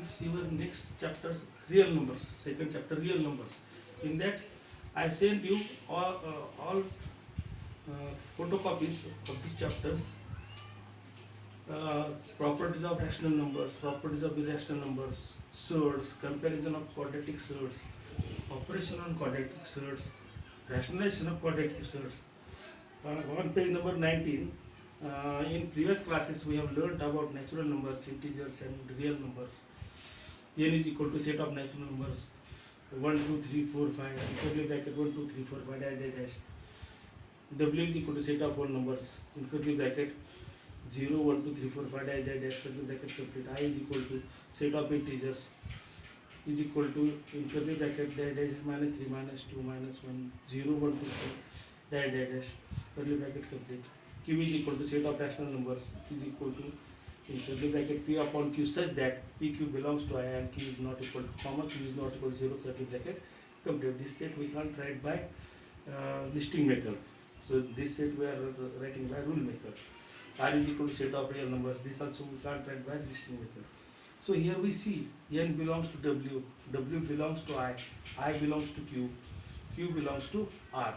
see our next chapter, real numbers, second chapter, real numbers. In that I sent you all photocopies of these chapters. Properties of rational numbers, properties of irrational numbers, surds, comparison of quadratic surds, operation on quadratic surds, rationalization of quadratic surds. On page number 19, in previous classes we have learnt about natural numbers, integers and real numbers. N is equal to set of natural numbers 1, 2, 3, 4, 5, and curly bracket 1, 2, 3, 4, 5, dash, dash, dash. W is equal to set of whole numbers in curly bracket 0, 1, 2, 3, 4, 5, dash, dash, dash, curly bracket complete. I is equal to set of integers is equal to in curly bracket dash, dash, minus 3, minus 2, minus 1, 0, 1, 2, 3, dash, dash, dash, curly bracket complete. Q is equal to set of rational numbers is equal to in curly bracket P upon Q such that PQ belongs to I and Q is not equal to comma, Q is not equal to 0, curly bracket complete. This set we can't write by listing method. So this set we are writing by rule method. R is equal to set of real numbers. This also we can't write by listing method. So here we see N belongs to W, W belongs to I belongs to Q, Q belongs to R.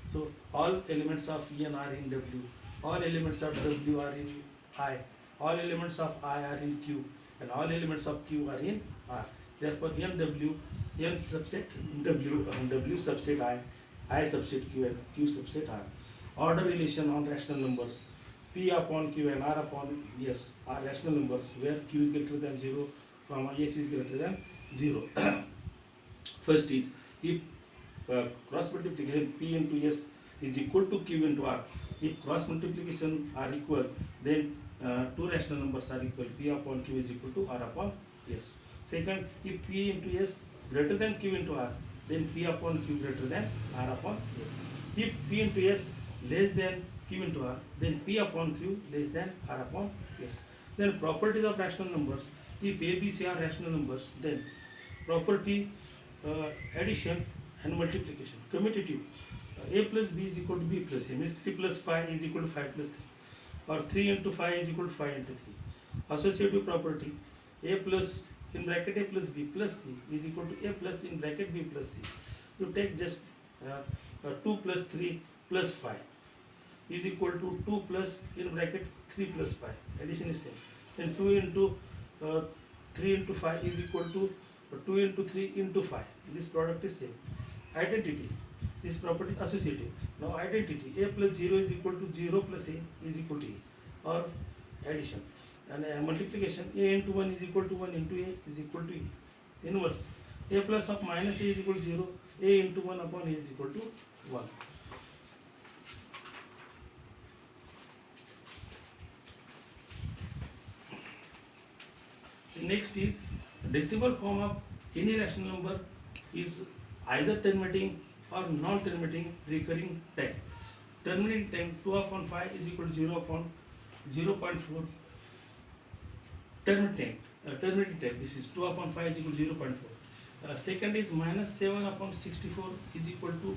So all elements of N are in W, all elements of W are in I, all elements of I are in Q, and all elements of Q are in R. Therefore N W, N subset W, W subset I subset Q, and Q subset R. Order relation on rational numbers. P upon Q and R upon S are rational numbers where Q is greater than 0, comma S is greater than 0. First is if cross multiplication P into S is equal to Q into R. If cross multiplication are equal, then two rational numbers are equal. P upon Q is equal to R upon S. Second, if P into S greater than Q into R, then P upon Q greater than R upon S. If P into S less than Q into R, then P upon Q less than R upon S. Then properties of rational numbers. If A, B, C are rational numbers, then property addition and multiplication. Commutative. A plus B is equal to B plus A. Means 3 plus 5 is equal to 5 plus 3. Or 3 into 5 is equal to 5 into 3. Associative property. A plus in bracket A plus B plus C is equal to A plus in bracket B plus C. You take just 2 plus 3 plus 5 is equal to 2 plus in bracket 3 plus 5. Addition is same. Then 2 into 3 into 5 is equal to 2 into 3 into 5. This product is same. Identity. This property is associative. Now identity. A plus 0 is equal to 0 plus A is equal to A. Or addition. And multiplication. A into 1 is equal to 1 into A is equal to A. Inverse. A plus of minus A is equal to 0. A into 1 upon A is equal to 1. Next is decimal form of any rational number is either terminating or non-terminating recurring type. Terminating type 2 upon 5 is equal to 0 upon 0.4. Terminating type, this is 2 upon 5 is equal to 0.4. Second is minus 7 upon 64 is equal to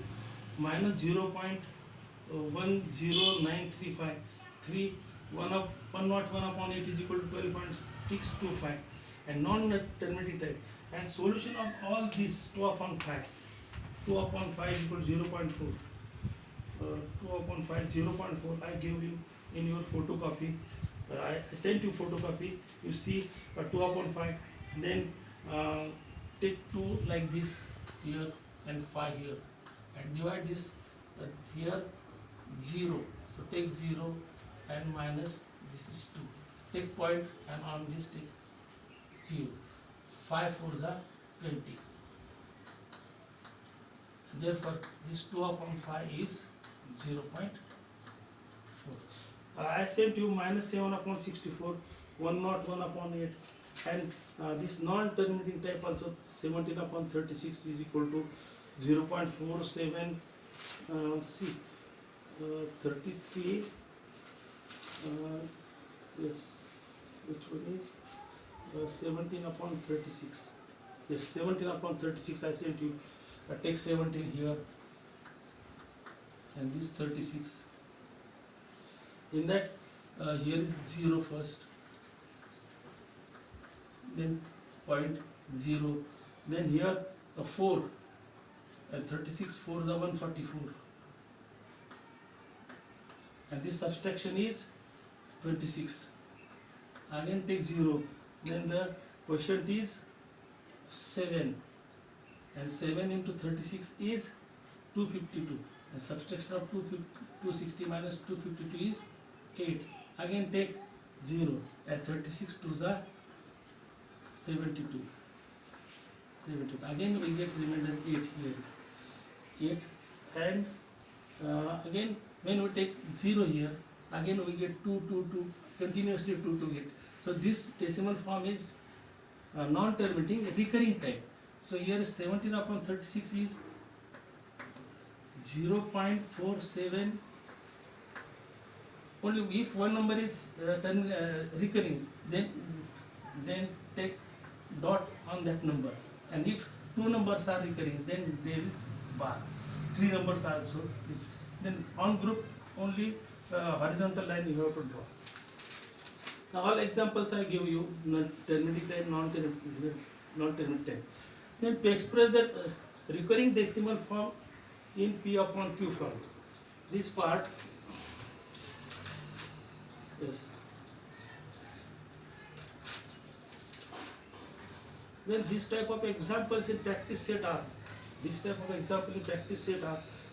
minus 0.10935. 3 101 upon 8 is equal to 12.625. And non-terminating type. And solution of all these 2 upon 5. 2 upon 5 is equal to 0.4. 2 upon 5 0.4. I gave you in your photocopy. I sent you photocopy. You see 2 upon 5. Then take 2 like this here and 5 here. And divide this here 0. So take 0 and minus this is 2. Take point and on this take 0. 5 4s are 20. Therefore, this 2 upon 5 is 0.4. I sent you minus 7 upon 64, 101 upon 8, and this non-terminating type also 17 upon 36 is equal to 0.47. See, 33. Yes, which one is 17 upon 36? Yes, 17 upon 36. I sent you. Take 17 here and this 36. In that here is 0 first, then 0.0. Then here a 4 and 36, 4 is 144, and this subtraction is 26. Again take 0, then the quotient is 7, and 7 into 36 is 252, and subtraction of 260 minus 252 is 8. Again take 0, and 36 2s are 72. Again we get remainder 8 here, 8, and again when we take 0 here, again we get 2, continuously 2 get. So this decimal form is non-terminating recurring type. So here 17 upon 36 is 0.47. Only if one number is recurring, then take dot on that number, and if two numbers are recurring, then there is bar. Three numbers are also is. Then on group only horizontal line you have to draw. Now all examples I give you, terminating type, non-terminating type. Then to express that recurring decimal form in P upon Q form, this part, yes. Then this type of examples in practice set are,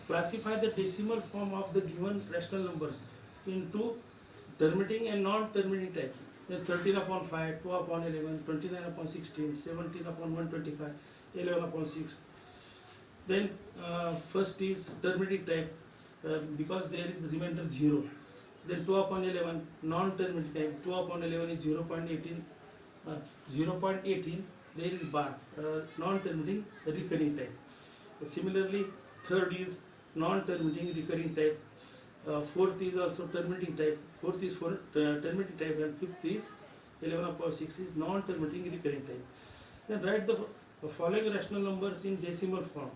classify the decimal form of the given rational numbers into terminating and non-terminating type. Then 13 upon 5, 2 upon 11, 29 upon 16, 17 upon 125, 11 upon 6. Then first is terminating type, because there is remainder 0. Then 2 upon 11, non-terminating type, 2 upon 11 is 0.18, 0.18, there is bar, non-terminating recurring type. Similarly, third is non-terminating recurring type, fourth is also terminating type, fourth is for terminating type, and fifth is 11 upon 6 is non-terminating recurring type. Then write the following rational numbers in decimal form.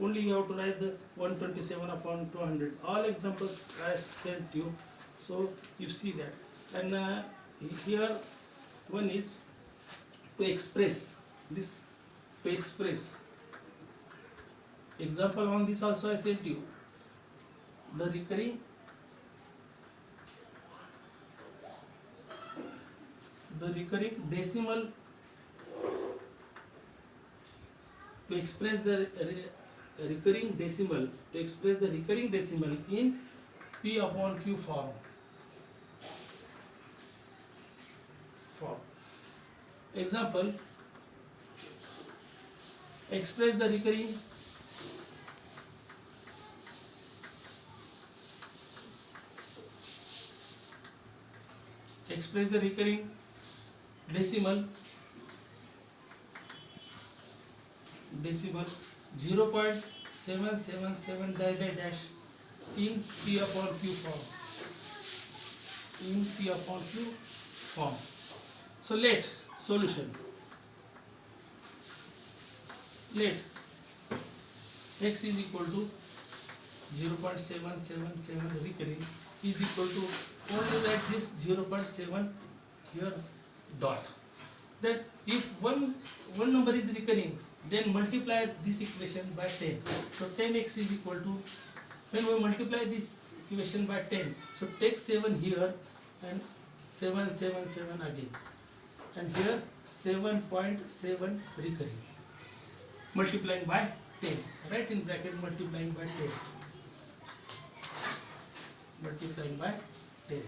Only you have to write the 127 upon 200. All examples I sent you, so you see that. And here one is to express this, example on this also I sent you. The recurring decimal, to express the recurring decimal in P upon Q form. Example, express the recurring decimal 0.777 dash in P upon Q form. So let solution, let x is equal to 0.777 recurring is equal to, only write this 0.7 here dot. That if one number is recurring, then multiply this equation by 10. So 10x is equal to, when we multiply this equation by 10, so take 7 here and 7 again, and here 7.7 recurring, multiplying by 10, right in bracket, multiplying by 10.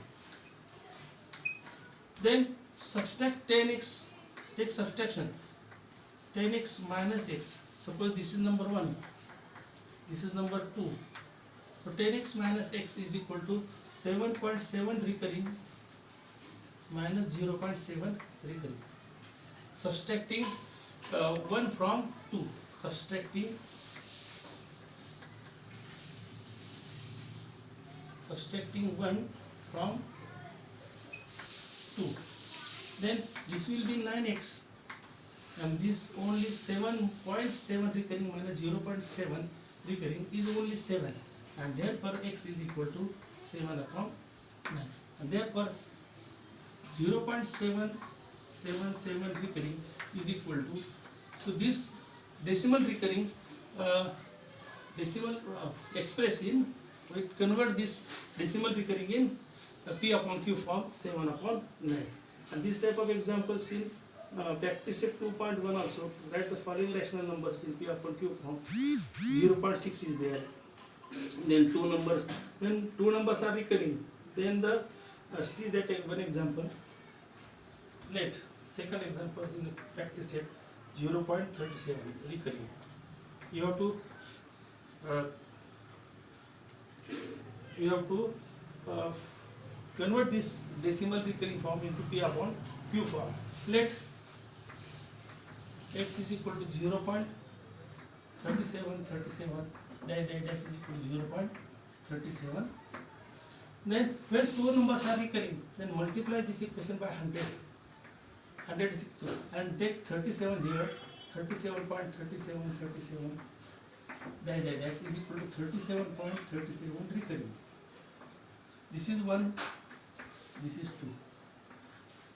Then subtract 10x, take subtraction, 10x minus x. Suppose this is number 1, this is number 2. So 10x minus x is equal to 7.7 recurring minus 0.7 recurring. Subtracting 1 from 2. Subtracting 1 from 2. Then this will be 9x, and this only 7.7 recurring minus 0.7 recurring is only 7, and therefore x is equal to 7 upon 9, and therefore 0.777 0.77 recurring is equal to, so this decimal recurring decimal expression, we convert this decimal recurring in P upon Q form 7 upon 9. And this type of examples in practice set 2.1 also, write the following rational numbers in P upon Q form. 0.6 is there, then two numbers, when two numbers are recurring, then the see that one example. Let second example in practice set 0.37 recurring. You have to convert this decimal recurring form into P upon Q form. Let x is equal to 0.3737 dash is equal to 0.37. Then when two numbers are recurring, then multiply this equation by 100 and take 37 here, 37.3737 dash is equal to 37.37 recurring. This is 1, this is 2.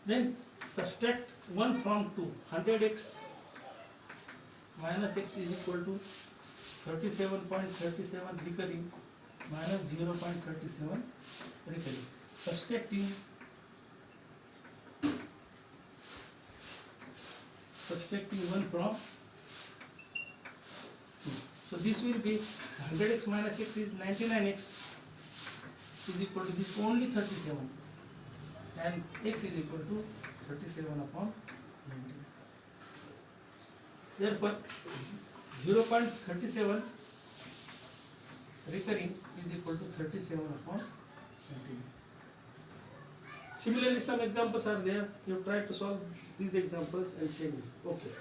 Then subtract 1 from 2, 100x minus x is equal to 37.37 recurring minus 0.37 recurring. Subtracting 1 from 2. So this will be 100x minus x is 99x is equal to this only 37, and x is equal to 37 upon 99. Therefore 0.37 recurring is equal to 37 upon 99. Similarly, some examples are there. You try to solve these examples and send me. Okay.